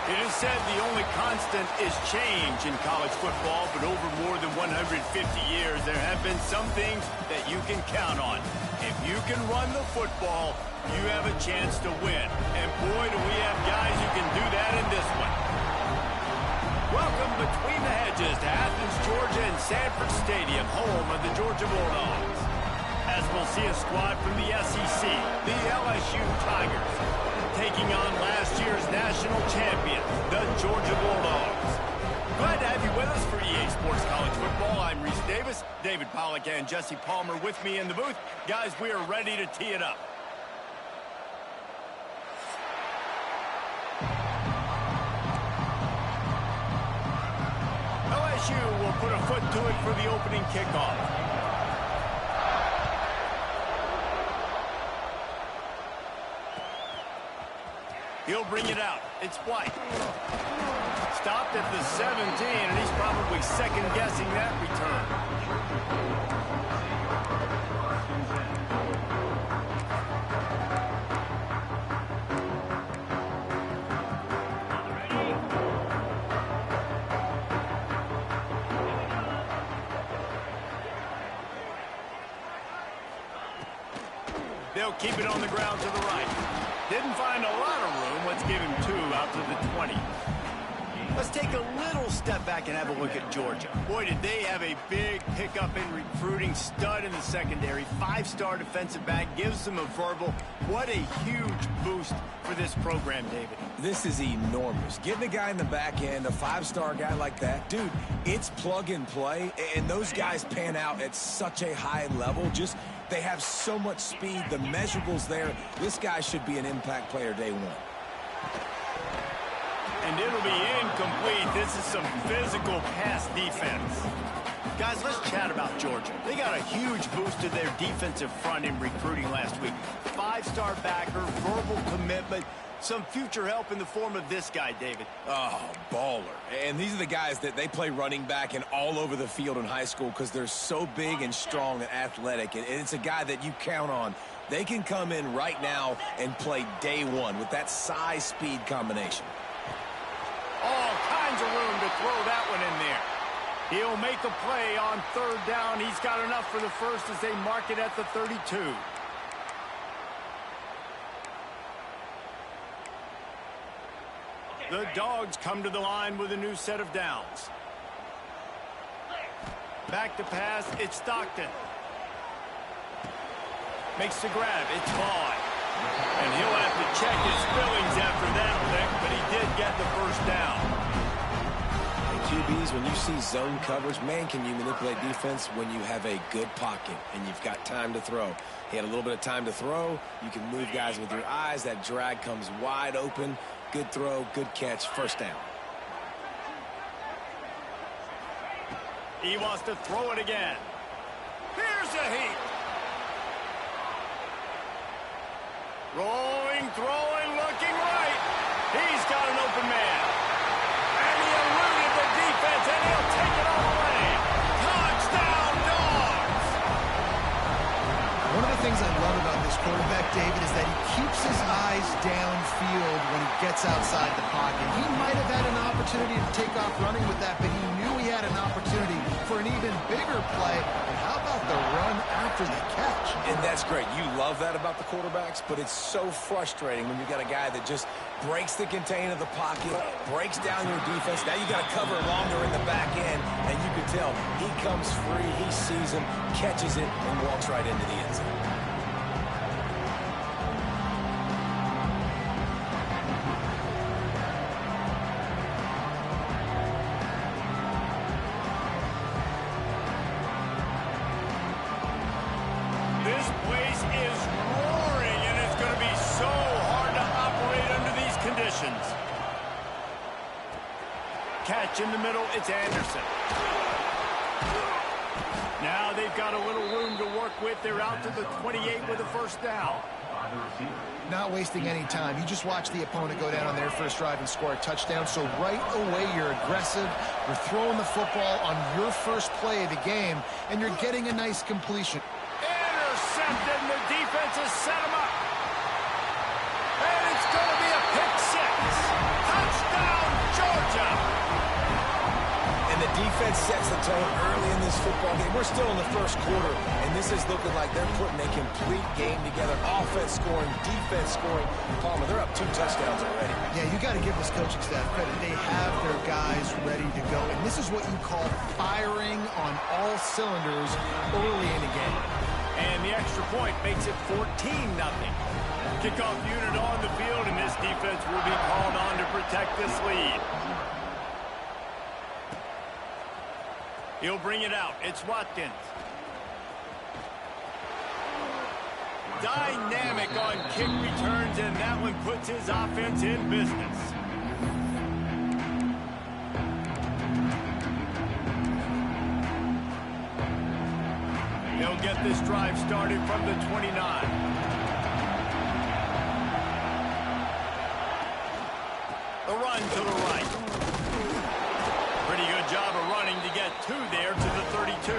It is said the only constant is change in college football, but over more than 150 years, there have been some things that you can count on. If you can run the football, you have a chance to win. And boy, do we have guys who can do that in this one. Welcome between the hedges to Athens, Georgia and Sanford Stadium, home of the Georgia Bulldogs. As we'll see a squad from the SEC, the LSU Tigers, taking on last year's national champion, the Georgia Bulldogs. Glad to have you with us for EA Sports College Football. I'm Reese Davis, David Pollack and Jesse Palmer with me in the booth. Guys, we are ready to tee it up. LSU will put a foot to it for the opening kickoff. He'll bring it out. It's White. Stopped at the 17, and he's probably second-guessing that return. They'll keep it on the ground to the right. Didn't find a lot of room. Let's give him 2 out to the 20. Let's take a little step back and have a look at Georgia. Boy, did they have a big pickup in recruiting. Stud in the secondary. 5-star defensive back. Gives them a verbal. What a huge boost for this program, David. This is enormous. Getting a guy in the back end, a 5-star guy like that, dude, it's plug and play, and those guys pan out at such a high level. Just, they have so much speed. The measurables there. This guy should be an impact player day one. And it'll be incomplete. This is some physical pass defense. Guys, let's chat about Georgia. They got a huge boost to their defensive front in recruiting last week. 5-star backer, verbal commitment, some future help in the form of this guy, David. Oh, baller. And these are the guys that they play running back and all over the field in high school because they're so big and strong and athletic. And it's a guy that you count on. They can come in right now and play day one with that size-speed combination. All kinds of room to throw that one in there. He'll make a play on 3rd down. He's got enough for the first as they mark it at the 32. The Dogs come to the line with a new set of downs. Back to pass, it's Stockton. Makes the grab, it's Vaughn. And he'll have to check his feelings after that lick, but he did get the first down. And QBs, when you see zone coverage, man, can you manipulate defense when you have a good pocket and you've got time to throw. He had a little bit of time to throw. You can move guys with your eyes. That drag comes wide open. Good throw, good catch, first down. He wants to throw it again. Here's a heat. Rolling, throwing, looking right. He's got an open man. And he eluded the defense, and he'll take it all the way. Touchdown, Dogs! One of the things I love about this quarterback, David, is that he keeps his eyes downfield when he gets outside the pocket. He might have had an opportunity to take off running with that, but he knew he had an opportunity for an even bigger play. And how about the run after the catch? And that's great. You love that about the quarterbacks, but it's so frustrating when you got a guy that just breaks the contain of the pocket, breaks down your defense. Now you got to cover longer in the back end, and you can tell he comes free, he sees him, catches it, and walks right into the end zone. This place is roaring, and it's going to be so hard to operate under these conditions. Catch in the middle, it's Anderson. Now they've got a little room to work with. They're out to the 28 with a first down. Not wasting any time. You just watch the opponent go down on their first drive and score a touchdown. So right away, you're aggressive. You're throwing the football on your first play of the game, and you're getting a nice completion. Intercepted, and the defense has set him up. And it's going to be a pick six. Touchdown, defense sets the tone early in this football game. We're still in the first quarter, and this is looking like they're putting a complete game together. Offense scoring, defense scoring. Palmer, they're up 2 touchdowns already. Yeah, you got to give this coaching staff credit. They have their guys ready to go, and this is what you call firing on all cylinders early in the game. And the extra point makes it 14-0. Kickoff unit on the field, and this defense will be called on to protect this lead. He'll bring it out. It's Watkins. Dynamic on kick returns, and that one puts his offense in business. He'll get this drive started from the 29. The run to the right. Pretty good job of running to get 2 there to the 32.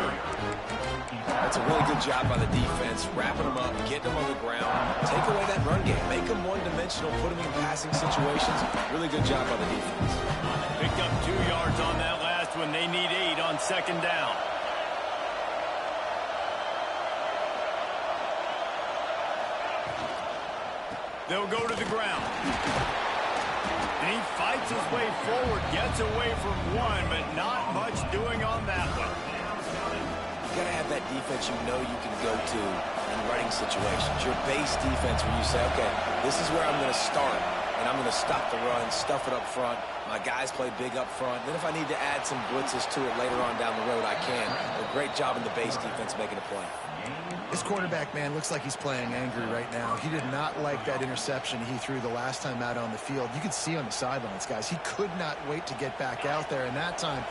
That's a really good job by the defense, wrapping them up, getting them on the ground. Take away that run game. Make them one-dimensional, put them in passing situations. Really good job by the defense. Picked up 2 yards on that last one. They need 8 on 2nd down. They'll go to the ground. And he fights his way forward, gets away from 1, but not much doing on that one. You got to have that defense you know you can go to in running situations. Your base defense where you say, okay, this is where I'm going to start, and I'm going to stop the run, stuff it up front. My guys play big up front. Then if I need to add some blitzes to it later on down the road, I can. A great job in the base defense making a play. This quarterback, man, looks like he's playing angry right now. He did not like that interception he threw the last time out on the field. You could see on the sidelines, guys, he could not wait to get back out there. And that time,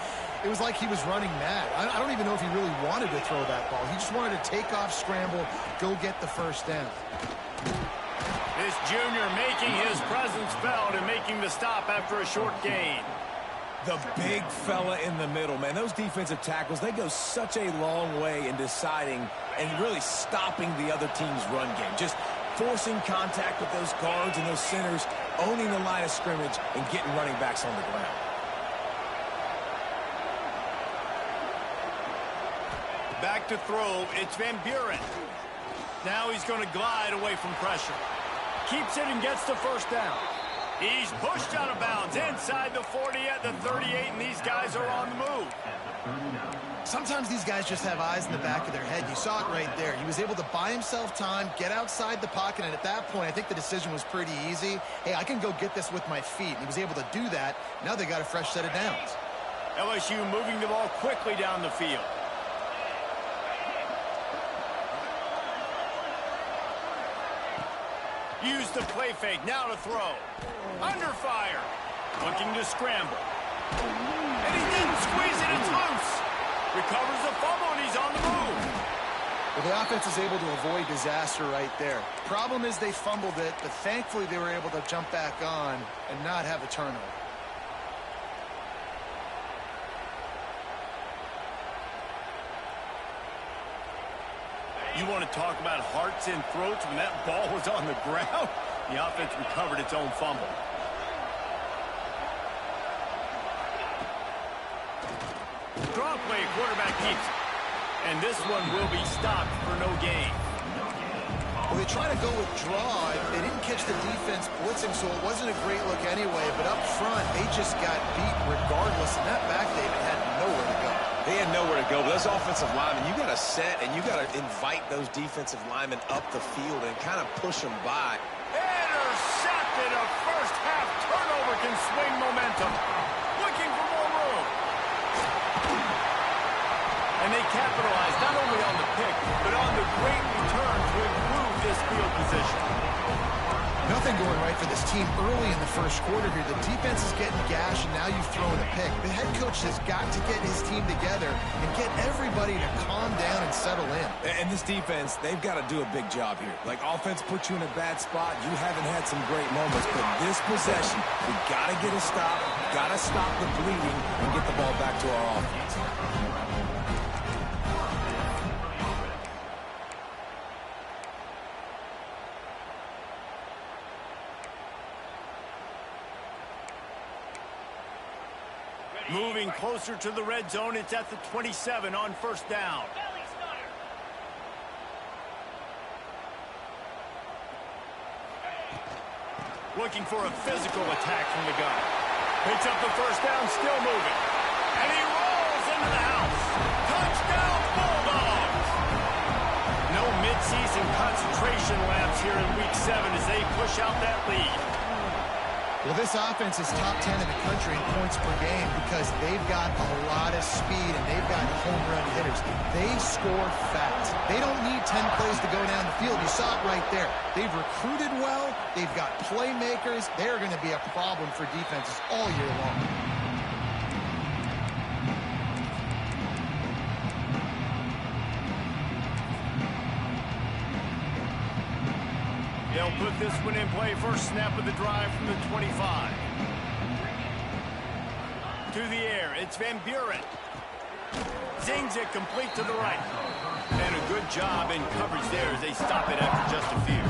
it was like he was running mad. I don't even know if he really wanted to throw that ball. He just wanted to take off, scramble, go get the first down. This junior making his presence felt and making the stop after a short gain. The big fella in the middle, man. Those defensive tackles, they go such a long way in deciding and really stopping the other team's run game. Just forcing contact with those guards and those centers, owning the line of scrimmage, and getting running backs on the ground. Back to throw, it's Van Buren. Now he's going to glide away from pressure. Keeps it and gets the first down. He's pushed out of bounds inside the 40 at the 38, and these guys are on the move. Sometimes these guys just have eyes in the back of their head. You saw it right there. He was able to buy himself time, get outside the pocket, and at that point, I think the decision was pretty easy. Hey, I can go get this with my feet. And he was able to do that. Now they got a fresh set of downs. LSU moving the ball quickly down the field. Use the play fake, now to throw. Under fire. Looking to scramble. And he didn't squeeze it, it's loose. Recovers the fumble, and he's on the move. Well, the offense is able to avoid disaster right there. Problem is they fumbled it, but thankfully they were able to jump back on and not have a turnover. You want to talk about hearts and throats when that ball was on the ground? The offense recovered its own fumble. Draw play, quarterback keeps it. And this one will be stopped for no gain. Well, they try to go with draw. They didn't catch the defense blitzing, so it wasn't a great look anyway. But up front, they just got beat regardless. And that back, David, had nowhere to go. They had nowhere to go, but those offensive linemen, you got to set and you got to invite those defensive linemen up the field and kind of push them by. Intercepted. A first half turnover can swing momentum. Looking for more room. And they capitalized not only on the pick, but on the great return to improve this field position. Nothing going right for this team early in the first quarter here. The defense is getting gashed, and now you've thrown a pick. The head coach has got to get his team together and get everybody to calm down and settle in. And this defense, they've got to do a big job here. Like, offense puts you in a bad spot. You haven't had some great moments, but this possession, we got to get a stop, got to stop the bleeding, and get the ball back to our offense. Moving closer to the red zone, it's at the 27 on first down. Looking for a physical attack from the gun. Picks up the first down, still moving. And he rolls into the house. Touchdown, Bulldogs! No midseason concentration laps here in Week 7 as they push out that lead. Well, this offense is top 10 in the country in points per game because they've got a lot of speed and they've got home run hitters. They score fast. They don't need 10 plays to go down the field. You saw it right there. They've recruited well. They've got playmakers. They're going to be a problem for defenses all year long. They'll put this one in play. First snap of the drive from the 25. To the air, it's Van Buren. Zings it complete to the right. And a good job in coverage there as they stop it after just a few.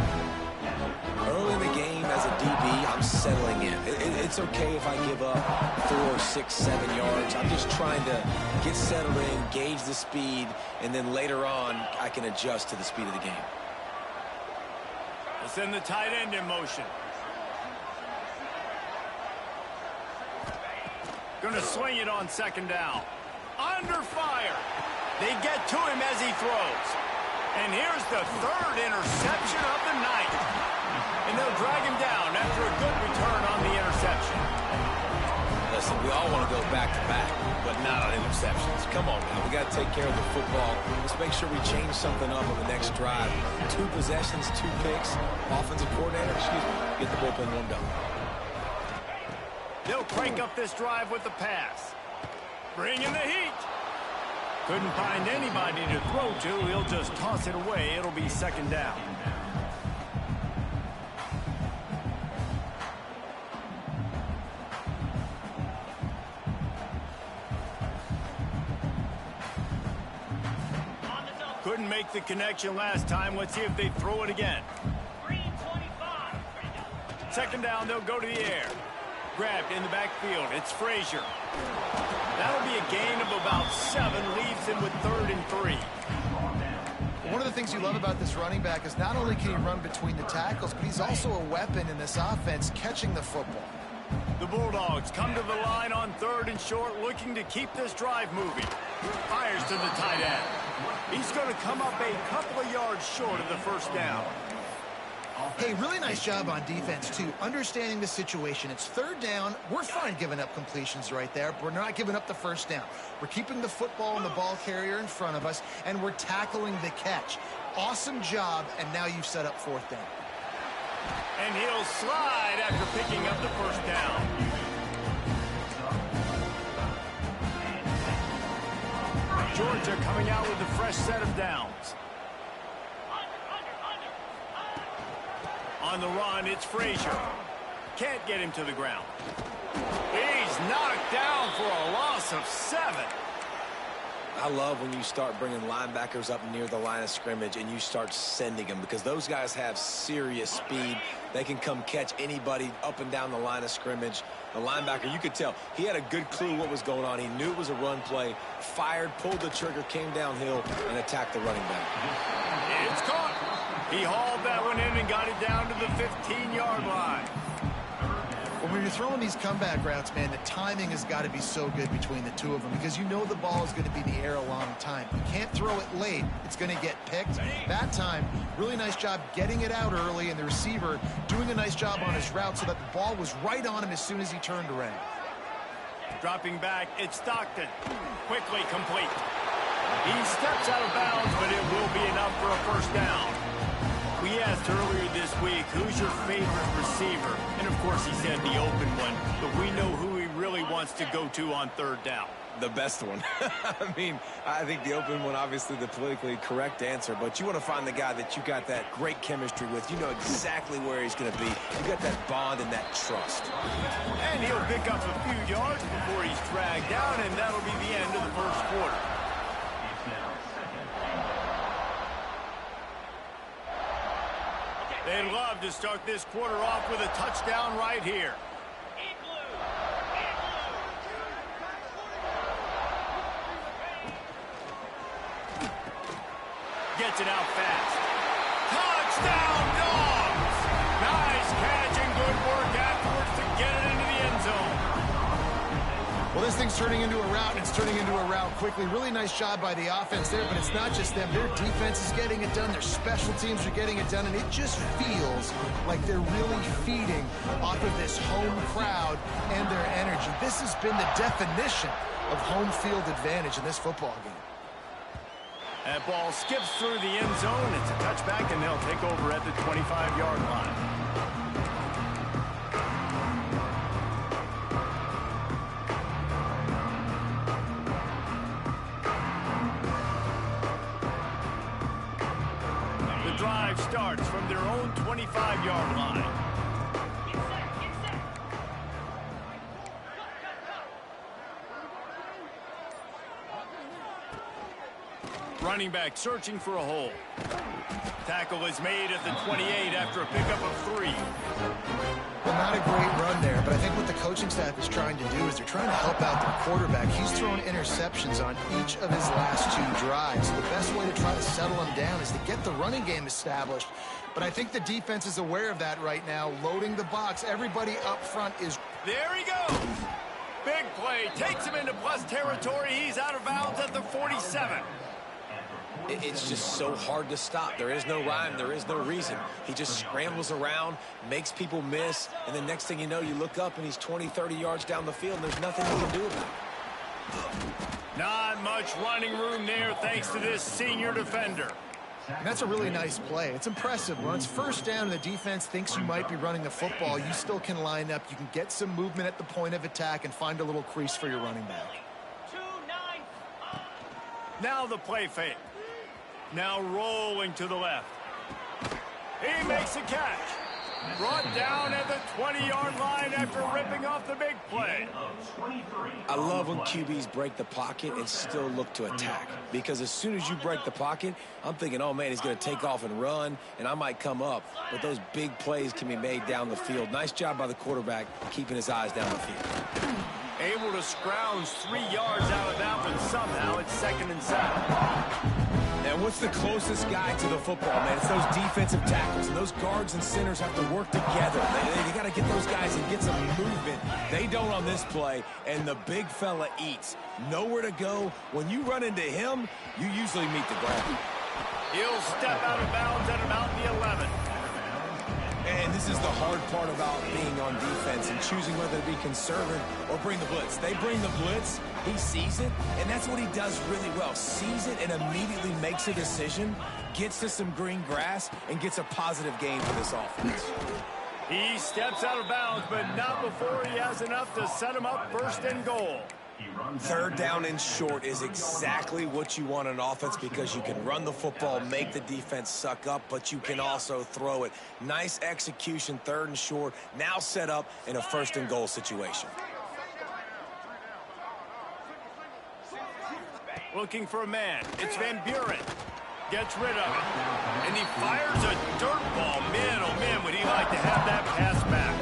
Early in the game, as a DB, I'm settling in. It's okay if I give up 4, 6, 7 yards. I'm just trying to get settled in, gauge the speed, and then later on, I can adjust to the speed of the game. Send the tight end in motion. Gonna swing it on second down. Under fire. They get to him as he throws. And here's the third interception of the night. And they'll drag him down after a good return on the interception. Listen, we all want to go back-to-back, but not on interceptions. Come on now, we got to take care of the football. Let's make sure we change something up on the next drive. 2 possessions, 2 picks. Offensive coordinator, get the bullpen warmed up. They'll crank up this drive with the pass. Bring in the heat. Couldn't find anybody to throw to. He'll just toss it away. It'll be second down. Couldn't make the connection last time. Let's see if they throw it again. Second down, they'll go to the air. Grabbed in the backfield. It's Frazier. That'll be a gain of about 7. Leaves him with 3rd and 3. One of the things you love about this running back is not only can he run between the tackles, but he's also a weapon in this offense catching the football. The Bulldogs come to the line on 3rd and short, looking to keep this drive moving. Fires to the tight end. He's going to come up a couple of yards short of the first down. Hey, really nice job on defense, too. Understanding the situation. It's 3rd down. We're fine giving up completions right there, but we're not giving up the first down. We're keeping the football and the ball carrier in front of us, and we're tackling the catch. Awesome job, and now you've set up 4th down. And he'll slide after picking up the first down. Georgia coming out with a fresh set of downs. On the run, it's Frazier. Can't get him to the ground. He's knocked down for a loss of 7. I love when you start bringing linebackers up near the line of scrimmage and you start sending them because those guys have serious speed. They can come catch anybody up and down the line of scrimmage. The linebacker, you could tell, he had a good clue what was going on. He knew it was a run play, fired, pulled the trigger, came downhill, and attacked the running back. It's caught. He hauled that one in and got it down to the 15-yard line. Well, when you're throwing these comeback routes, man, the timing has got to be so good between the two of them because you know the ball is going to be in the air a long time. You can't throw it late. It's going to get picked. That time, really nice job getting it out early, and the receiver doing a nice job on his route so that the ball was right on him as soon as he turned around. Dropping back, it's Stockton. Quickly complete. He steps out of bounds, but it will be enough for a first down. We asked earlier this week, who's your favorite receiver? And, of course, he said the open one, but we know who he really wants to go to on 3rd down. The best one. I mean, I think the open one, obviously the politically correct answer, but you want to find the guy that you got that great chemistry with. You know exactly where he's going to be. You got that bond and that trust. And he'll pick up a few yards before he's dragged down, and that'll be the end of the first quarter. They'd love to start this quarter off with a touchdown right here. gets it out fast. Touchdown, Dogs! Nice catch and good work afterwards to get it into the end zone. Well, this thing's turning into a route, and it's turning into a route quickly. Really nice job by the offense there, but it's not just them. Their defense is getting it done. Their special teams are getting it done, and it just feels like they're really feeding off of this home crowd and their energy. This has been the definition of home field advantage in this football game. That ball skips through the end zone. It's a touchback, and they'll take over at the 25-yard line. Drive starts from their own 25-yard line. Running back searching for a hole. Tackle is made at the 28 after a pickup of 3. Well, not a great run there, but I think what the coaching staff is trying to do is they're trying to help out their quarterback. He's thrown interceptions on each of his last 2 drives. The best way to try to settle him down is to get the running game established. But I think the defense is aware of that right now, loading the box. Everybody up front is... There he goes. Big play. Takes him into plus territory. He's out of bounds at the 47. It's just so hard to stop. There is no rhyme. There is no reason. He just scrambles around, makes people miss, and the next thing you know, you look up and he's 20, 30 yards down the field, and there's nothing he can do about it. Not much running room there thanks to this senior defender. And that's a really nice play. It's impressive. When it's first down and the defense thinks you might be running the football, you still can line up. You can get some movement at the point of attack and find a little crease for your running back. Now the play fake. Now rolling to the left. He makes a catch. Brought down at the 20-yard line after ripping off the big play. I love when QBs break the pocket and still look to attack. Because as soon as you break the pocket, I'm thinking, oh, man, he's going to take off and run, and I might come up. But those big plays can be made down the field. Nice job by the quarterback keeping his eyes down the field. Able to scrounge 3 yards out of that one somehow. It's 2nd and 7. And what's the closest guy to the football, man? It's those defensive tackles, and those guards and centers have to work together. They got to get those guys and get some movement. They don't on this play, and the big fella eats. Nowhere to go. When you run into him, you usually meet the ground. He'll step out of bounds at about the 11. And this is the hard part about being on defense and choosing whether to be conservative or bring the blitz. They bring the blitz, he sees it, and that's what he does really well. Sees it and immediately makes a decision, gets to some green grass, and gets a positive gain for this offense. He steps out of bounds, but not before he has enough to set him up 1st and goal. 3rd down and short is exactly what you want on offense because you can run the football, make the defense suck up, but you can also throw it. Nice execution, 3rd and short, now set up in a 1st and goal situation. Looking for a man. It's Van Buren. Gets rid of it. And he fires a dirt ball. Man, oh man, would he like to have that pass back.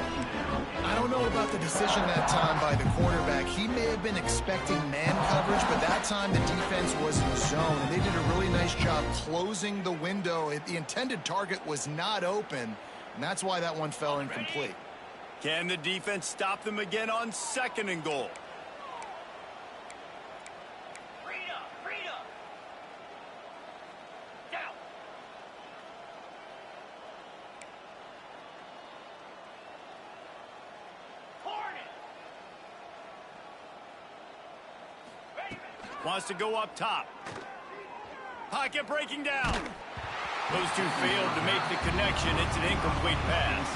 I don't know about the decision that time by the quarterback. He may have been expecting man coverage, but that time the defense was in zone, and they did a really nice job closing the window. The intended target was not open, and that's why that one fell incomplete. Can the defense stop them again on 2nd and goal? Wants to go up top. Pocket breaking down. Those two failed to make the connection. It's an incomplete pass.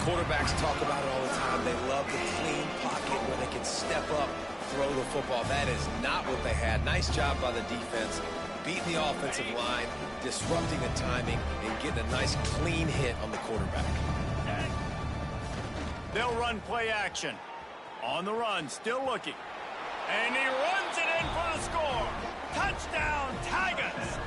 Quarterbacks talk about it all the time. They love the clean pocket where they can step up, throw the football. That is not what they had. Nice job by the defense, beating the offensive line, disrupting the timing, and getting a nice clean hit on the quarterback. They'll run play action. On the run, still looking. And he runs it in for the score. Touchdown, Tigers.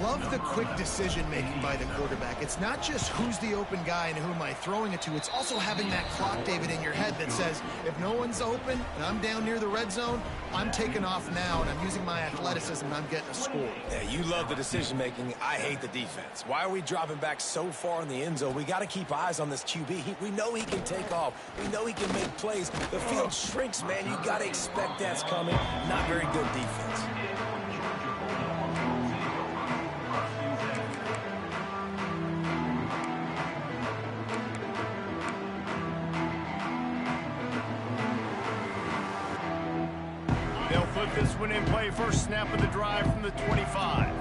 Love the quick decision-making by the quarterback. It's not just who's the open guy and who am I throwing it to. It's also having that clock, David, in your head that says, if no one's open and I'm down near the red zone, I'm taking off now and I'm using my athleticism and I'm getting a score. Yeah, you love the decision-making. I hate the defense. Why are we dropping back so far in the end zone? We got to keep eyes on this QB. We know he can take off. We know he can make plays. The field shrinks, man. You got to expect that's coming. Not very good defense. They'll put this one in play. First snap of the drive from the 25.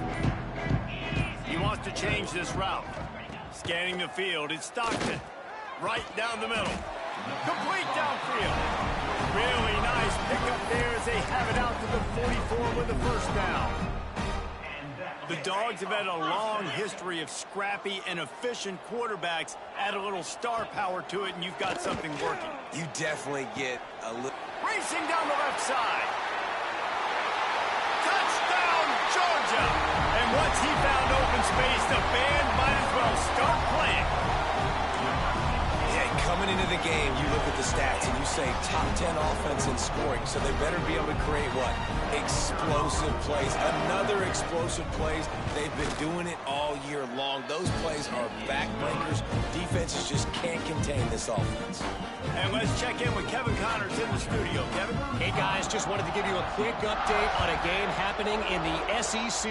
He wants to change this route. Scanning the field, it's Stockton. Right down the middle. Complete downfield. Really nice pickup there as they have it out to the 44 with the first down. The Dogs have had a long history of scrappy and efficient quarterbacks. Add a little star power to it, and you've got something working. You definitely get a little... Racing down the left side. Touchdown, Georgia! And once he found open space, the band might as well start playing. Yeah, coming into the game, you look at the stats and you say top 10 offense in scoring, so they better be able to create what? Explosive plays. Another explosive plays. They've been doing it all year long. Those plays are backbreakers. Defenses just can't contain this offense. And let's check in with Kevin Connors in the studio. Kevin? Hey, guys, just wanted to give you a quick update on a game happening in the SEC.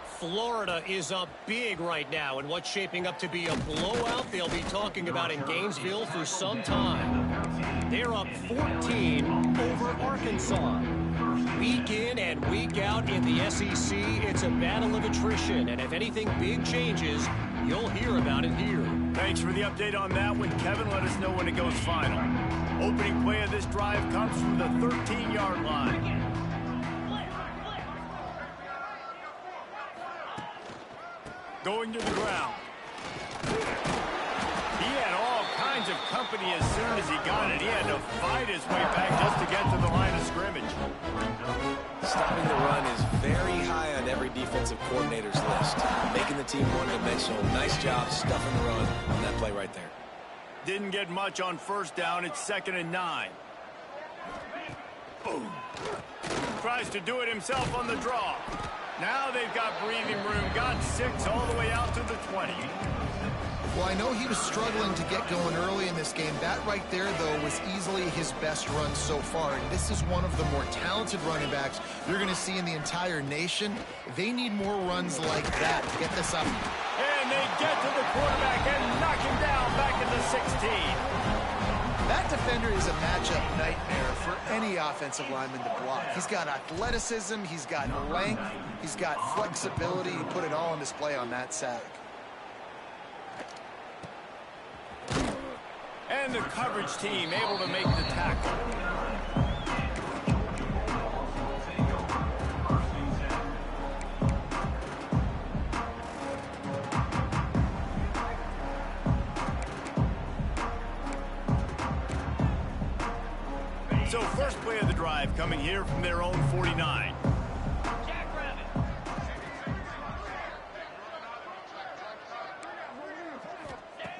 Florida is up big right now in what's shaping up to be a blowout they'll be talking about in Gainesville for some time. They're up 14 over Arkansas. Week in and week out in the SEC, it's a battle of attrition, and if anything big changes, you'll hear about it here. Thanks for the update on that one, Kevin. Let us know when it goes final. Opening play of this drive comes from the 13-yard line. Going to the ground. He had all kinds of company as soon as he got it. He had to fight his way back just to get to the line of scrimmage. Stopping the run is very high on every defensive coordinator's list. Making the team one-dimensional. Nice job stuffing the run on that play right there. Didn't get much on first down. It's 2nd and 9. Boom. Tries to do it himself on the draw. Now they've got breathing room. Got 6 all the way out to the 20. Well, I know he was struggling to get going early in this game. That right there, though, was easily his best run so far. And this is one of the more talented running backs you're going to see in the entire nation. They need more runs like that to get this up. And they get to the quarterback and knock him down back at the 16. That defender is a matchup nightmare for any offensive lineman to block. He's got athleticism, he's got length, he's got flexibility. He put it all on display on that sack. And the coverage team able to make the tackle. So first play of the drive coming here from their own 49.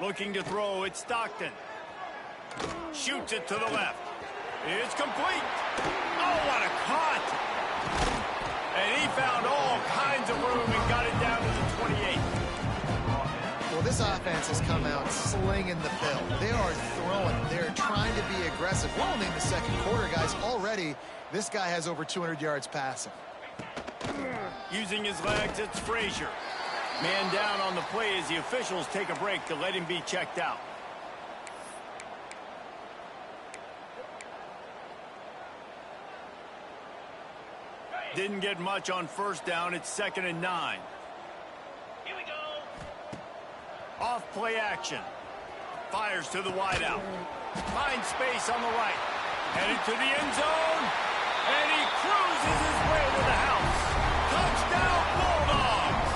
Looking to throw, it's Stockton. Shoots it to the left. It's complete. Oh, what a cut. And he found all kinds of room and got it down to the 28. Well, this offense has come out slinging the pill. They are throwing. They're trying to be aggressive. We're only in the second quarter, guys. Already, this guy has over 200 yards passing. Using his legs, it's Frazier. Man down on the play as the officials take a break to let him be checked out. Didn't get much on first down. It's 2nd and 9. Here we go. Off play action. Fires to the wideout. Finds space on the right. Headed to the end zone. And he cruises his way to the house. Touchdown, Bulldogs.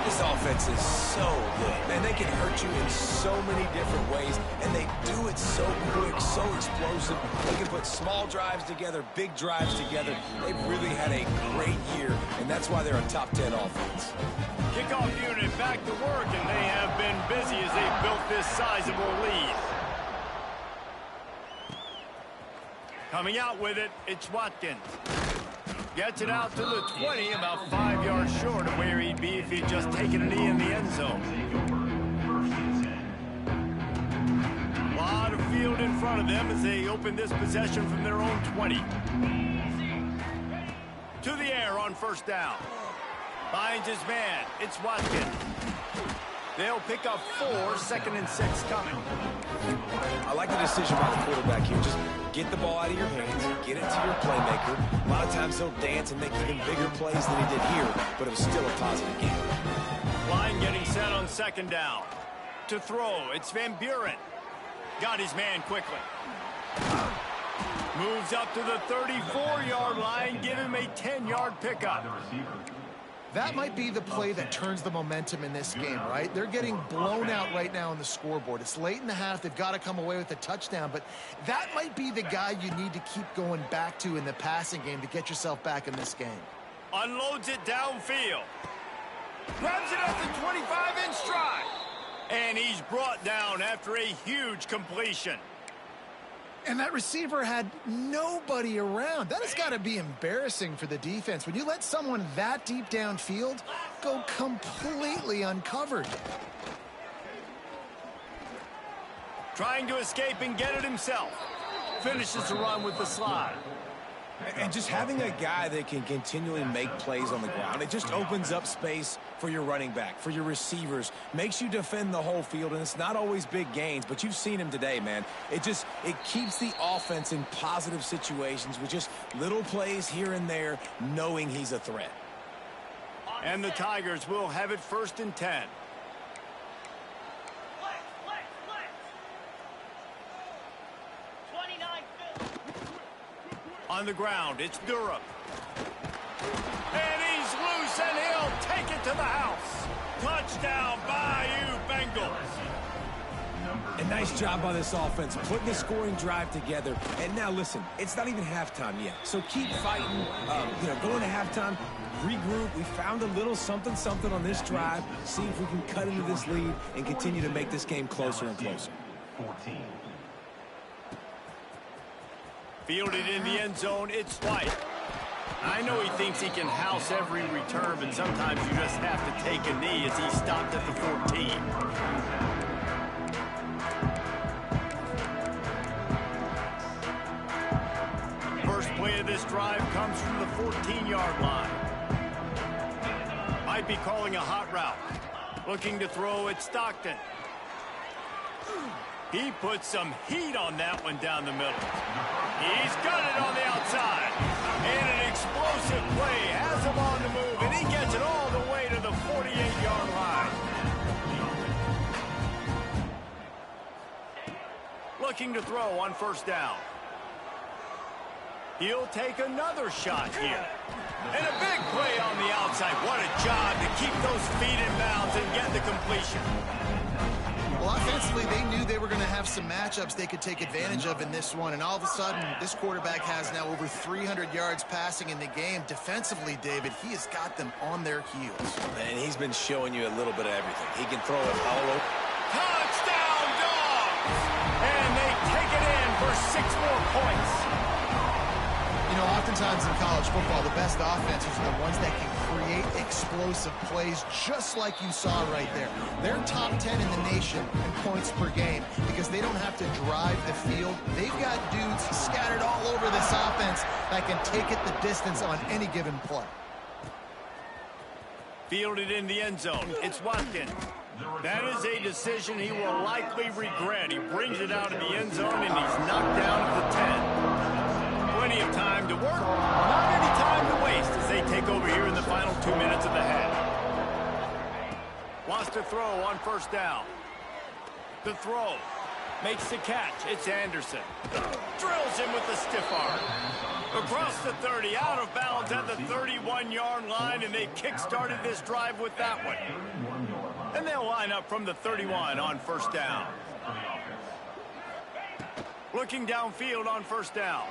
This offense is so good. Man, they can hurt you in so many different ways, and they do it so quick, so so explosive. They can put small drives together, big drives together. They've really had a great year, and that's why they're a top 10 offense. Kickoff unit back to work, and they have been busy as they've built this sizable lead. Coming out with it, it's Watkins. Gets it out to the 20, about 5 yards short of where he'd be if he'd just taken a knee in the end zone. A lot of field in front of them as they open this possession from their own 20. To the air on first down. Finds his man. It's Watkins. They'll pick up 4, 2nd and 6 coming. I like the decision by the quarterback here. Just get the ball out of your hands, get it to your playmaker. A lot of times he'll dance and make even bigger plays than he did here, but it was still a positive game. Line getting set on 2nd down. To throw, it's Van Buren. Got his man quickly. Moves up to the 34-yard line. Give him a 10-yard pickup. That might be the play that turns the momentum in this game, right? They're getting blown out right now on the scoreboard. It's late in the half. They've got to come away with a touchdown, but that might be the guy you need to keep going back to in the passing game to get yourself back in this game. Unloads it downfield. Grabs it at the 25-inch stride. And he's brought down after a huge completion. And that receiver had nobody around. That has got to be embarrassing for the defense. When you let someone that deep downfield go completely uncovered. Trying to escape and get it himself. Finishes the run with the slide. And just having a guy that can continually make plays on the ground, it just opens up space for your running back, for your receivers, makes you defend the whole field, and it's not always big gains, but you've seen him today, man. It keeps the offense in positive situations with just little plays here and there, knowing he's a threat. And the Tigers will have it 1st and 10. On the ground, it's Durham. And he's loose, and he'll take it to the house. Touchdown, Bayou Bengals. A nice job by this offense, putting the scoring drive together. And now, listen, it's not even halftime yet. So keep fighting, going to halftime, regroup. We found a little something on this drive. See if we can cut into this lead and continue to make this game closer and closer. 14. Fielded in the end zone, it's White. I know he thinks he can house every return, but sometimes you just have to take a knee as he stopped at the 14. First play of this drive comes from the 14-yard line. Might be calling a hot route. Looking to throw at Stockton. He put some heat on that one down the middle. He's got it on the outside. And an explosive play has him on the move, and he gets it all the way to the 48-yard line. Looking to throw on first down. He'll take another shot here. And a big play on the outside. What a job to keep those feet in bounds and get the completion. Well, offensively, they knew they were going to have some matchups they could take advantage of in this one. And all of a sudden, this quarterback has now over 300 yards passing in the game. Defensively, David, he has got them on their heels. And he's been showing you a little bit of everything. He can throw it all over. Touchdown, Dogs! And they take it in for 6 more points. You know, oftentimes in college football, the best offenses are the ones that can create explosive plays just like you saw right there. They're top 10 in the nation in points per game because they don't have to drive the field. They've got dudes scattered all over this offense that can take it the distance on any given play. Fielded in the end zone. It's Watkins. That is a decision he will likely regret. He brings it out of the end zone, and he's knocked down at the 10. Plenty of time to work, not any time to waste as they take over here in the final 2 minutes of the half. Wants to throw on first down. The throw. Makes the catch. It's Anderson. Drills him with the stiff arm. Across the 30, out of bounds at the 31-yard line, and they kick-started this drive with that one. And they'll line up from the 31 on first down. Looking downfield on first down.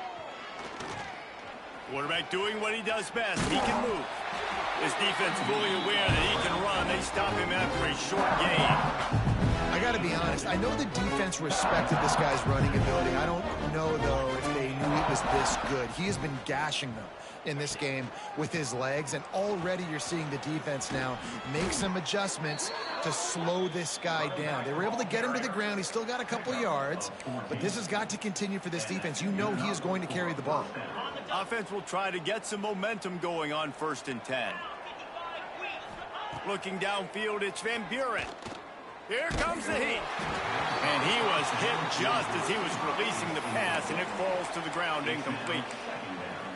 Quarterback doing what he does best. He can move. This defense fully aware that he can run. They stop him after a short gain. I got to be honest. I know the defense respected this guy's running ability. I don't know, though, if they knew he was this good. He has been gashing them in this game with his legs, and already you're seeing the defense now make some adjustments to slow this guy down. They were able to get him to the ground. He's still got a couple yards, but this has got to continue for this defense. You know he is going to carry the ball. Offense will try to get some momentum going on 1st and 10. Looking downfield, it's Van Buren. Here comes the heat. And he was hit just as he was releasing the pass, and it falls to the ground incomplete.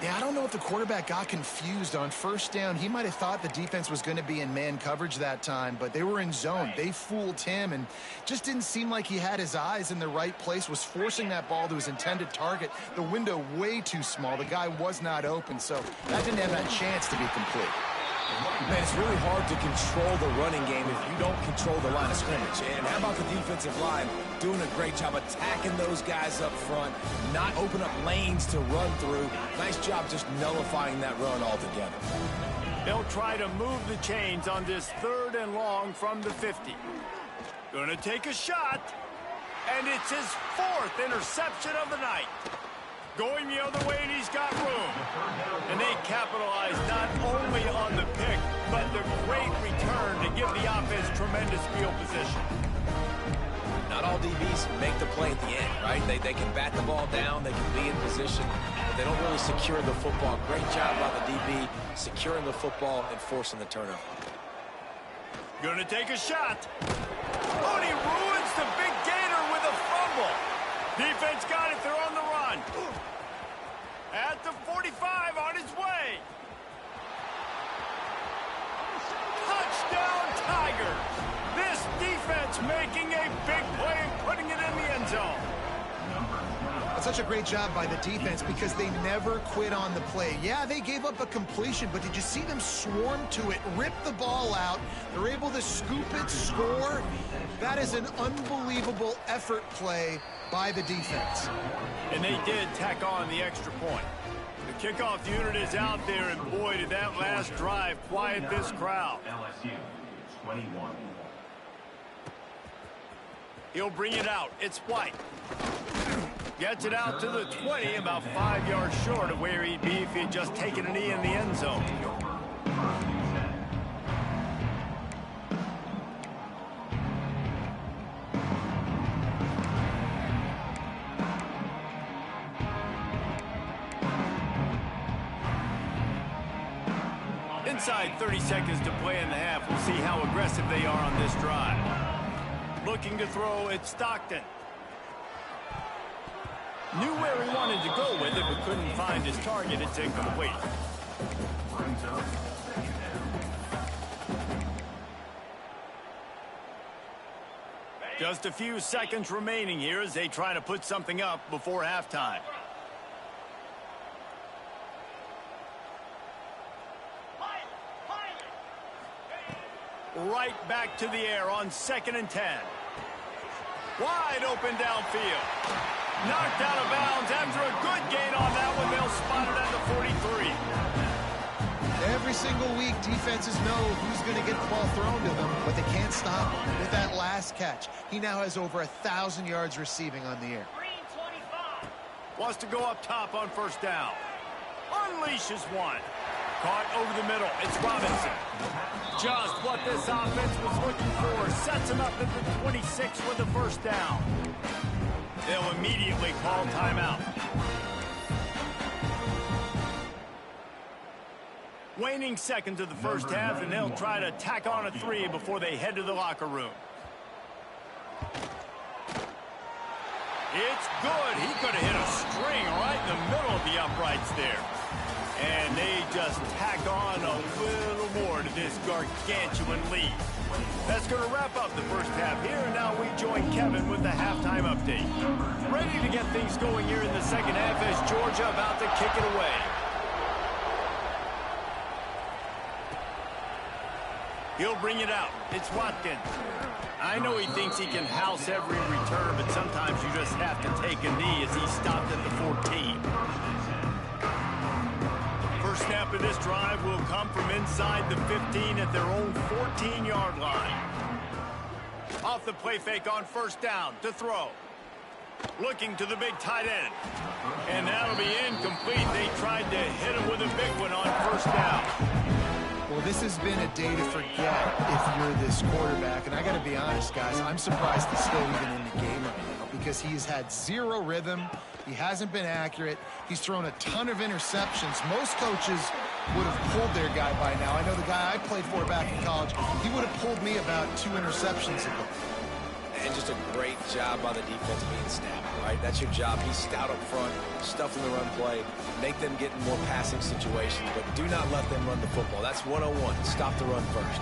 Yeah, I don't know if the quarterback got confused on first down. He might have thought the defense was going to be in man coverage that time, but they were in zone. They fooled him and just didn't seem like he had his eyes in the right place, was forcing that ball to his intended target. The window way too small. The guy was not open, so that didn't have that chance to be complete. Man, it's really hard to control the running game if you don't control the line of scrimmage. And how about the defensive line doing a great job attacking those guys up front, not open up lanes to run through. Nice job just nullifying that run altogether. They'll try to move the chains on this 3rd and long from the 50. Gonna take a shot, and it's his 4th interception of the night. Going the other way, and he's got room. And they capitalize not only on the pick, but the great return to give the offense tremendous field position. Not all DBs make the play at the end, right? They can bat the ball down, they can be in position, but they don't really secure the football. Great job by the DB securing the football and forcing the turnover. Gonna take a shot. Oh, and he ruins the big gainer with a fumble. Defense got it. They're on the run. At the 45, on his way. Touchdown, Tigers. This defense making a big play and putting it in the end zone. That's such a great job by the defense because they never quit on the play. Yeah, they gave up a completion, but did you see them swarm to it, rip the ball out? They're able to scoop it, score. That is an unbelievable effort play by the defense. And they did tack on the extra point. The kickoff unit is out there, and boy, did that last drive quiet this crowd. LSU 21. He'll bring it out. It's White. Gets it out to the 20, about 5 yards short of where he'd be if he'd just taken a knee in the end zone. Inside 30 seconds to play in the half. We'll see how aggressive they are on this drive. Looking to throw, it's Stockton. Knew where he wanted to go with it, but couldn't find his target. It's incomplete. Just a few seconds remaining here as they try to put something up before halftime. Right back to the air on 2nd and 10. Wide open downfield. Knocked out of bounds after a good gain on that one. They'll spot it at the 43. Every single week, defenses know who's going to get the ball thrown to them, but they can't stop him with that last catch. He now has over 1,000 yards receiving on the air. Wants to go up top on first down. Unleashes one. Caught over the middle. It's Robinson. Just what this offense was looking for. Sets him up at the 26 with the first down. They'll immediately call timeout. Waning seconds of the first half, and they'll try to tack on a 3 before they head to the locker room. It's good. He could have hit a string right in the middle of the uprights there. And they just tack on a little more to this gargantuan lead. That's going to wrap up the first half here, and now we join Kevin with the halftime update. Ready to get things going here in the second half as Georgia about to kick it away. He'll bring it out. It's Watkins. I know he thinks he can house every return, but sometimes you just have to take take a knee as he stopped at the 14. First snap of this drive will come from inside the 15 at their own 14-yard line. Off the play fake on first down to throw. Looking to the big tight end. And that'll be incomplete. They tried to hit him with a big one on first down. Well, this has been a day to forget if you're this quarterback. And I got to be honest, guys, I'm surprised he's still even in the game right now because he's had zero rhythm. He hasn't been accurate. He's thrown a ton of interceptions. Most coaches would have pulled their guy by now. I know the guy I played for back in college, he would have pulled me about 2 interceptions ago. And just a great job by the defense being snapped, right? That's your job. He's stout up front, stuff in the run play, make them get in more passing situations, but do not let them run the football. That's 101. Stop the run first.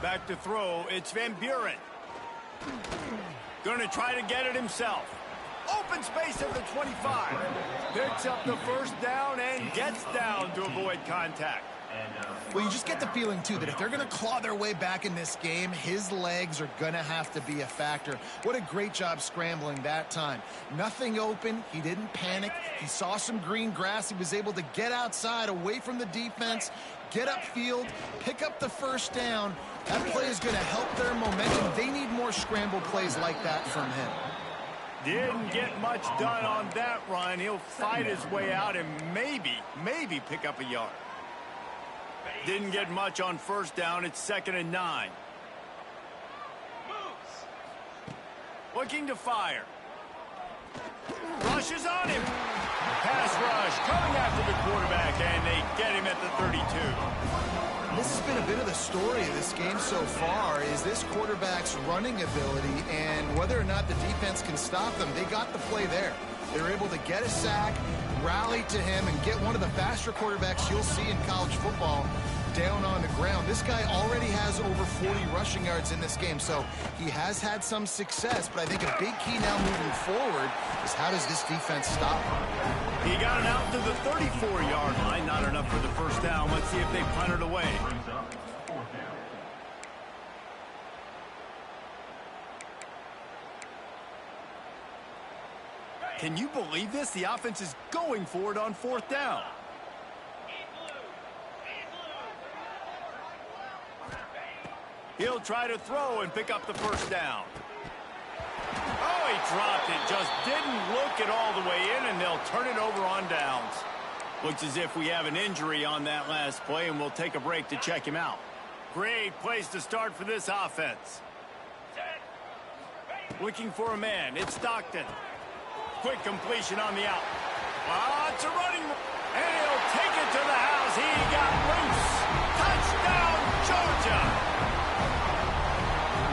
Back to throw, it's Van Buren. Going to try to get it himself. Open space at the 25. Picks up the first down and gets down to avoid contact. Well, you just get the feeling, too, that if they're going to claw their way back in this game, his legs are going to have to be a factor. What a great job scrambling that time. Nothing open. He didn't panic. He saw some green grass. He was able to get outside, away from the defense, get upfield, pick up the first down. That play is going to help their momentum. They need more scramble plays like that from him. Didn't get much done on that run. He'll fight his way out and maybe pick up a yard. Didn't get much on first down. It's 2nd and 9. Looking to fire. Rushes on him. Pass rush coming after the quarterback, and they get him at the 32. This has been a bit of the story of this game so far, is this quarterback's running ability and whether or not the defense can stop them. They got the play there. They were able to get a sack, rally to him, and get one of the faster quarterbacks you'll see in college football down on the ground. This guy already has over 40 rushing yards in this game, so he has had some success, but I think a big key now moving forward is how does this defense stop him? He got it out to the 34-yard line. Not enough for the first down. Let's see if they punt it away. Can you believe this? The offense is going for it on 4th down. He'll try to throw and pick up the first down. Oh, he dropped it. Just didn't look it all the way in, and they'll turn it over on downs. Looks as if we have an injury on that last play, and we'll take a break to check him out. Great place to start for this offense. Looking for a man. It's Stockton. Quick completion on the out. It's a running. And he'll take it to the house. He got loose. Touchdown, Georgia.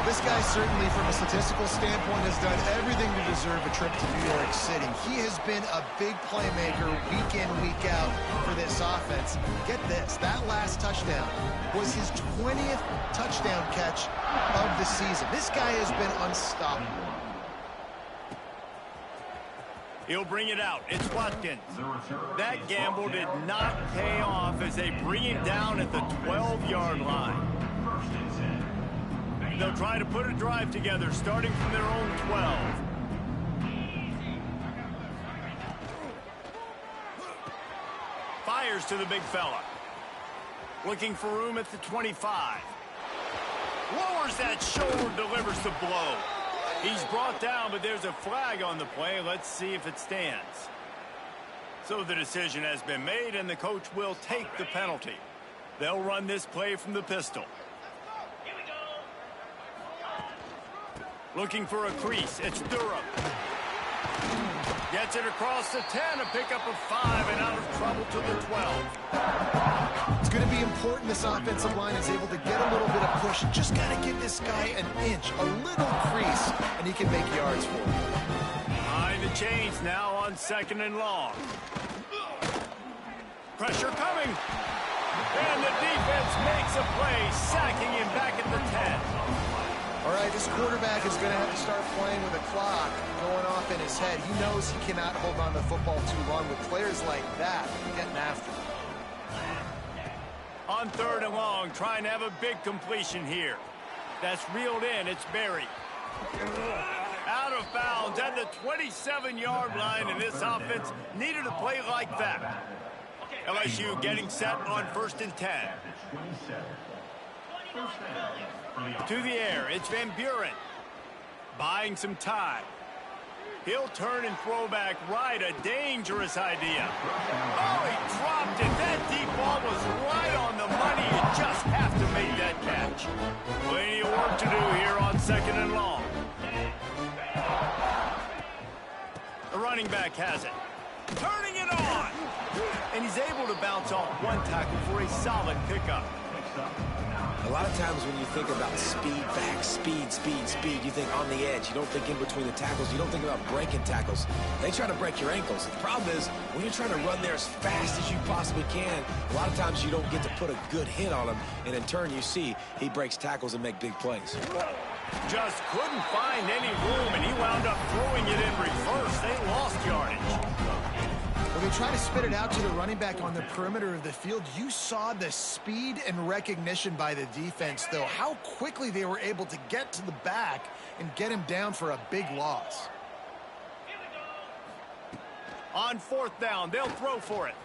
This guy certainly, from a statistical standpoint, has done everything to deserve a trip to New York City. He has been a big playmaker week in, week out for this offense. Get this, that last touchdown was his 20th touchdown catch of the season. This guy has been unstoppable. He'll bring it out. It's Watkins. That gamble did not pay off as they bring him down at the 12-yard line. They'll try to put a drive together, starting from their own 12. Fires to the big fella. Looking for room at the 25. Lowers that shoulder, delivers the blow. He's brought down, but there's a flag on the play. Let's see if it stands. So the decision has been made, and the coach will take the penalty. They'll run this play from the pistol. Looking for a crease. It's Durham. Gets it across the 10, a pickup of 5, and out of trouble to the 12. It's going to be important this offensive line is able to get a little bit of push. Just got to give this guy an inch, a little crease, and he can make yards for him. Behind the chains now on 2nd and long. Pressure coming. And the defense makes a play, sacking him back at the 10. All right, this quarterback is going to have to start playing with a clock going off in his head. He knows he cannot hold on to the football too long with players like that getting after him. On 3rd and long, trying to have a big completion here. That's reeled in. It's Berry. downs at the 27-yard line, and this offense needed a play like that. LSU getting set on 1st and 10. To the air, it's Van Buren. Buying some time. He'll turn and throw back right. A dangerous idea. Oh, he dropped it. That deep ball was right on the money. You just have to make that catch. Plenty of work to do here on 2nd and long. The running back has it. Turning it on. And he's able to bounce off one tackle for a solid pickup. A lot of times when you think about speed back, speed, you think on the edge. You don't think in between the tackles. You don't think about breaking tackles. They try to break your ankles. The problem is when you're trying to run there as fast as you possibly can, a lot of times you don't get to put a good hit on him, and in turn you see he breaks tackles and make big plays. Just couldn't find any room, and he wound up throwing it in reverse. They lost yardage. When they try to spit it out to the running back on the perimeter of the field, you saw the speed and recognition by the defense, though, how quickly they were able to get to the back and get him down for a big loss. On 4th down, they'll throw for it.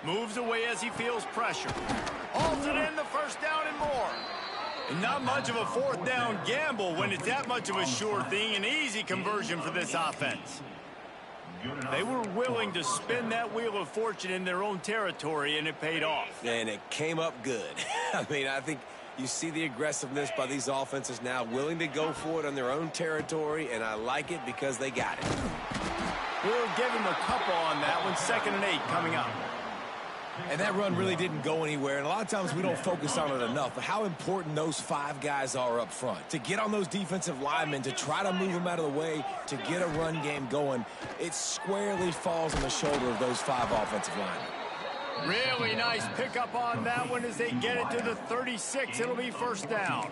Moves away as he feels pressure. Hauls it in, the 1st down and more. And not much of a 4th down gamble when it's that much of a sure thing. An easy conversion for this offense. They were willing to spin that wheel of fortune in their own territory, and it paid off. And it came up good. I mean, I think you see the aggressiveness by these offenses now, willing to go for it on their own territory, and I like it because they got it. We'll give him a couple on that one. 2nd and 8 coming up. And that run really didn't go anywhere, and a lot of times we don't focus on it enough, but how important those 5 guys are up front. To get on those defensive linemen, to try to move them out of the way, to get a run game going, it squarely falls on the shoulder of those 5 offensive linemen. Really nice pickup on that one as they get it to the 36. It'll be 1st down.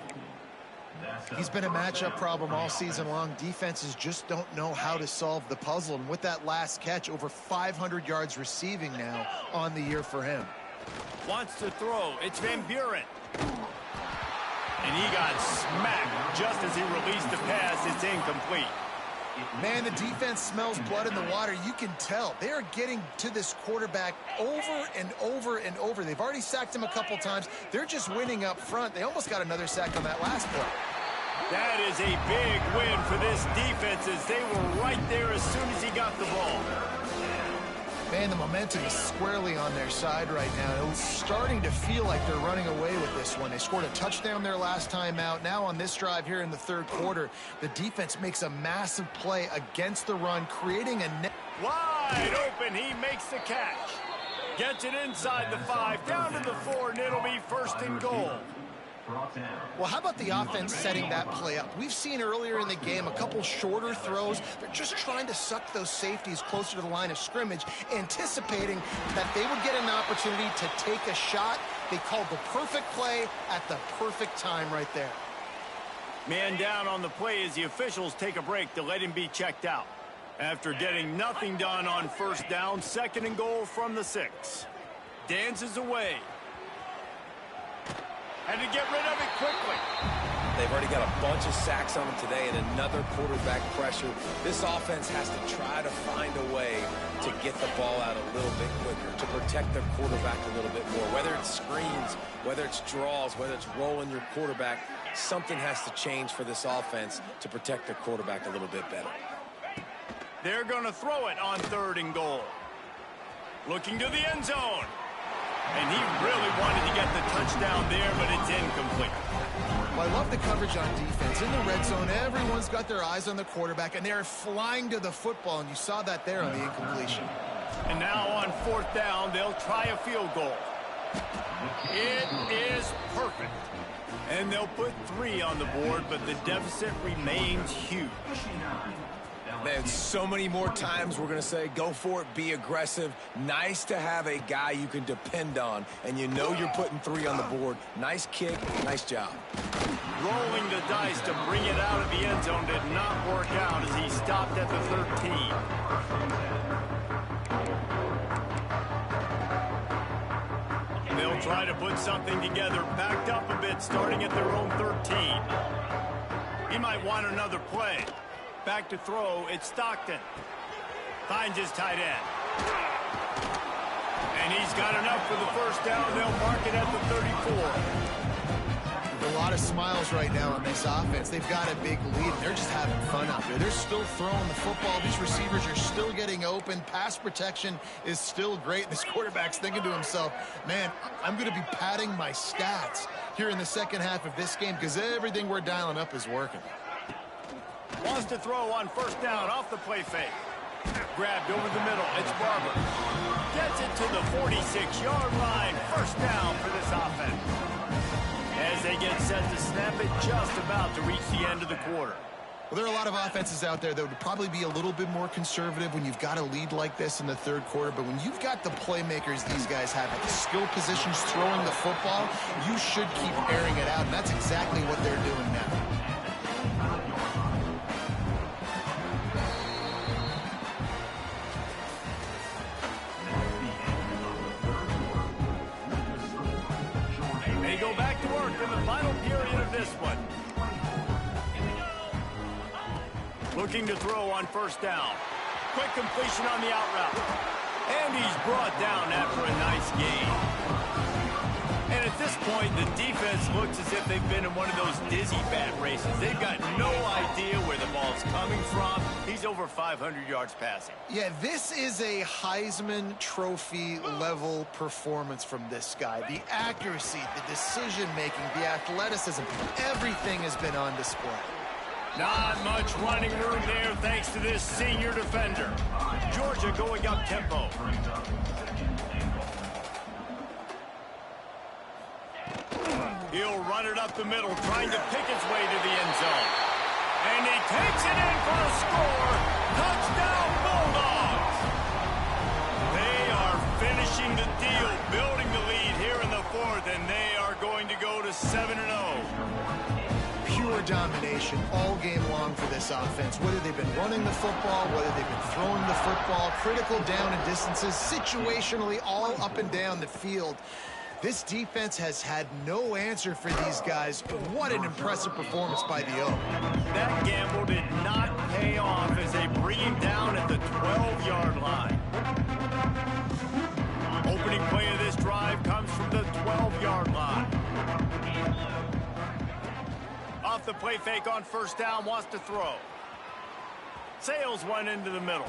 He's been a matchup problem all season long. Defenses just don't know how to solve the puzzle. And with that last catch, over 500 yards receiving now on the year for him. Wants to throw. It's Van Buren. And he got smacked just as he released the pass. It's incomplete. Man, the defense smells blood in the water. You can tell. They are getting to this quarterback over and over and over. They've already sacked him a couple times. They're just winning up front. They almost got another sack on that last play. That is a big win for this defense as they were right there as soon as he got the ball. Man, the momentum is squarely on their side right now. It's starting to feel like they're running away with this one. They scored a touchdown their last time out. Now on this drive here in the 3rd quarter, the defense makes a massive play against the run, creating a net. Wide open, he makes the catch. Gets it inside the 5, down to the 4, and it'll be 1st and goal. Well, how about the offense setting that play up? We've seen earlier in the game a couple shorter throws. They're just trying to suck those safeties closer to the line of scrimmage, anticipating that they would get an opportunity to take a shot. They called the perfect play at the perfect time right there. Man down on the play as the officials take a break to let him be checked out. After getting nothing done on 1st down, 2nd and goal from the 6. Dances away. Had to get rid of it quickly. They've already got a bunch of sacks on them today and another quarterback pressure. This offense has to try to find a way to get the ball out a little bit quicker, to protect their quarterback a little bit more. Whether it's screens, whether it's draws, whether it's rolling your quarterback, something has to change for this offense to protect their quarterback a little bit better. They're going to throw it on 3rd and goal. Looking to the end zone. And he really wanted to get the touchdown there, but it's incomplete. Well, I love the coverage on defense. In the red zone, everyone's got their eyes on the quarterback, and they're flying to the football, and you saw that there on the incompletion. And now on 4th down, they'll try a field goal. It is perfect. And they'll put 3 on the board, but the deficit remains huge. Man, so many more times we're going to say, go for it, be aggressive. Nice to have a guy you can depend on, and you know you're putting 3 on the board. Nice kick, nice job. Rolling the dice to bring it out of the end zone did not work out as he stopped at the 13. They'll try to put something together, backed up a bit, starting at their own 13. He might want another play. Back to throw, it's Stockton. Finds his tight end. And he's got enough for the first down. They'll mark it at the 34. A lot of smiles right now on this offense. They've got a big lead. They're just having fun out there. They're still throwing the football. These receivers are still getting open. Pass protection is still great. This quarterback's thinking to himself, man, I'm going to be padding my stats here in the second half of this game because everything we're dialing up is working. Wants to throw on first down off the play fake. Grabbed over the middle. It's Barber. Gets it to the 46-yard line. First down for this offense. As they get set to snap it, just about to reach the end of the quarter. Well, there are a lot of offenses out there that would probably be a little bit more conservative when you've got a lead like this in the third quarter. But when you've got the playmakers these guys have at the skill positions throwing the football, you should keep airing it out. And that's exactly what they're doing now. They go back to work in the final period of this one. Looking to throw on first down. Quick completion on the out route. And he's brought down after a nice gain. And at this point, the defense looks as if they've been in one of those dizzy bat races. They've got no idea where the ball's coming from. He's over 500 yards passing. Yeah, this is a Heisman Trophy level performance from this guy. The accuracy, the decision-making, the athleticism, everything has been on display. Not much running room there thanks to this senior defender. Georgia going up tempo. He'll run it up the middle, trying to pick its way to the end zone. And he takes it in for a score. Touchdown, Bulldogs! They are finishing the deal, building the lead here in the fourth, and they are going to go to 7-0. Pure domination all game long for this offense. Whether they've been running the football, whether they've been throwing the football, critical down and distances, situationally all up and down the field. This defense has had no answer for these guys. What an impressive performance by the Oak. That gamble did not pay off as they bring him down at the 12-yard line. Opening play of this drive comes from the 12-yard line. Off the play fake on first down, wants to throw. Sails one into the middle.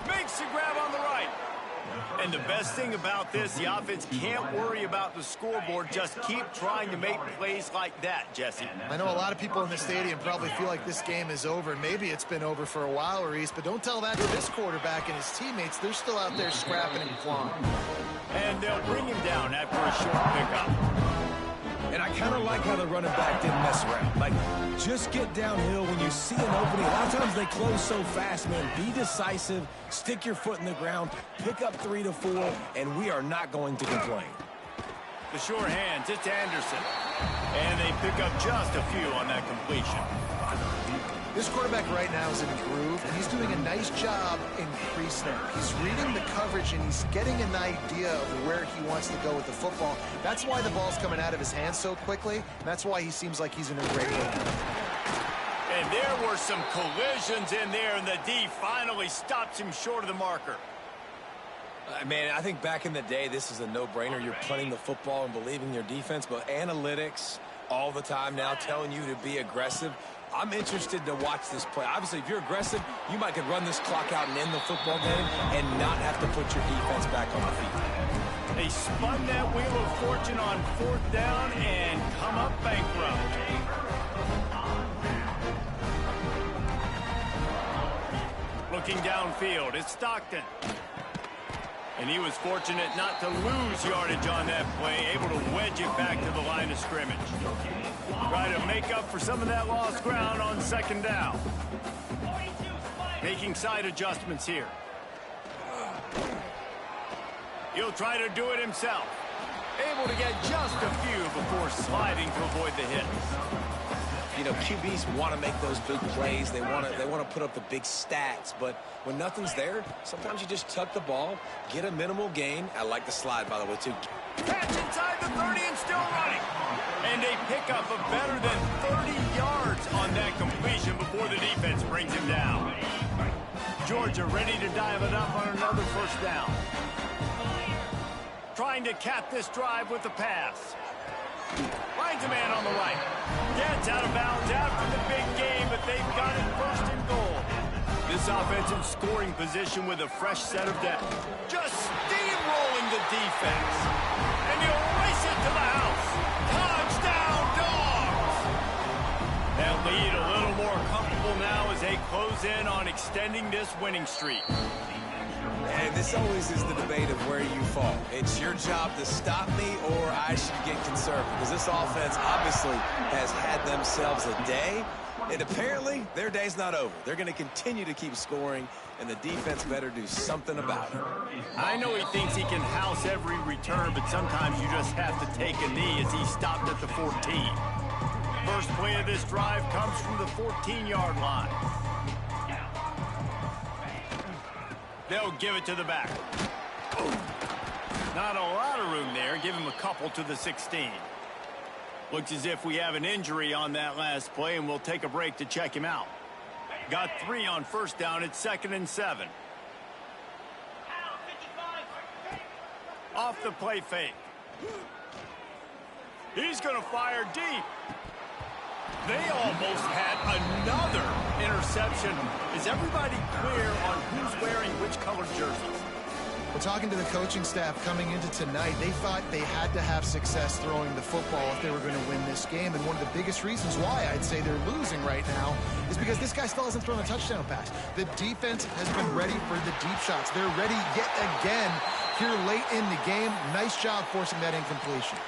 Makes the grab on the right. And the best thing about this, the offense can't worry about the scoreboard. Just keep trying to make plays like that, Jesse. I know a lot of people in the stadium probably feel like this game is over. Maybe it's been over for a while, Reese, but don't tell that to this quarterback and his teammates. They're still out there scrapping and clawing. And they'll bring him down after a short pickup. And I kind of like how the running back didn't mess around. Like, just get downhill when you see an opening. A lot of times they close so fast, man. Be decisive, stick your foot in the ground, pick up 3 to 4, and we are not going to complain. The sure hands, it's Anderson. And they pick up just a few on that completion. This quarterback right now is in a groove, and he's doing a nice job in pre-snap. He's reading the coverage, and he's getting an idea of where he wants to go with the football. That's why the ball's coming out of his hands so quickly, and that's why he seems like he's in a great mood. And there were some collisions in there, and the D finally stops him short of the marker. Man, I think back in the day, this is a no-brainer. You're punting the football and believing your defense, but analytics all the time now telling you to be aggressive. I'm interested to watch this play. Obviously, if you're aggressive, you might could run this clock out and end the football game and not have to put your defense back on the field. They spun that wheel of fortune on fourth down and come up bankrupt. Looking downfield, it's Stockton. And he was fortunate not to lose yardage on that play, able to wedge it back to the line of scrimmage. Try to make up for some of that lost ground on second down. Making side adjustments here. He'll try to do it himself. Able to get just a few before sliding to avoid the hit. You know, QBs want to make those big plays. They want to put up the big stats. But when nothing's there, sometimes you just tuck the ball, get a minimal gain. I like the slide, by the way, too. Catch inside the 30 and still running. And a pickup of better than 30 yards on that completion before the defense breaks. brings him down. Georgia ready to dial it up on another first down. Trying to cap this drive with the pass. Finds a man on the right. Gets out of bounds after the big game, but they've got it first and goal. This offense in scoring position with a fresh set of depth. Just steamrolling the defense. And he'll race it to the house. Touchdown, Dogs! That lead a little more comfortable now as they close in on extending this winning streak. And this always is the debate of where you fall. It's your job to stop me or I should get conservative. Because this offense obviously has had themselves a day. And apparently, their day's not over. They're going to continue to keep scoring, and the defense better do something about it. I know he thinks he can house every return, but sometimes you just have to take a knee as he stopped at the 14. First play of this drive comes from the 14-yard line. They'll give it to the back. Not a lot of room there. Give him a couple to the 16. Looks as if we have an injury on that last play, and we'll take a break to check him out. Got 3 on first down. It's 2nd and 7. Off the play fake. He's going to fire deep. They almost had another interception. Is everybody clear on who's wearing which colored jerseys? Well, talking to the coaching staff coming into tonight, they thought they had to have success throwing the football if they were going to win this game. And one of the biggest reasons why I'd say they're losing right now is because this guy still hasn't thrown a touchdown pass. The defense has been ready for the deep shots. They're ready yet again here late in the game. Nice job forcing that incompletion.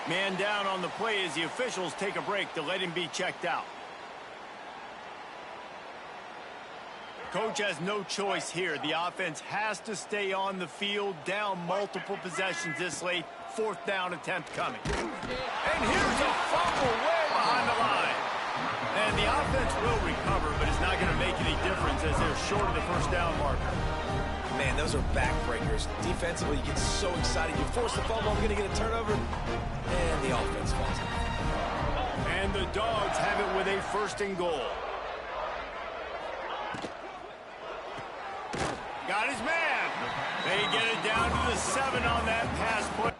Man down on the play as the officials take a break to let him be checked out. Coach has no choice here. The offense has to stay on the field, down multiple possessions this late. 4th down attempt coming. And here's a fumble way behind the line. And the offense will recover, but it's not going to make any difference as they're short of the first down marker. Man, those are backbreakers. Defensively, you get so excited. You force the fumble, I'm going to get a turnover, and the offense falls out. And the Dogs have it with a 1st and goal. Got his man. They get it down to the 7 on that pass play.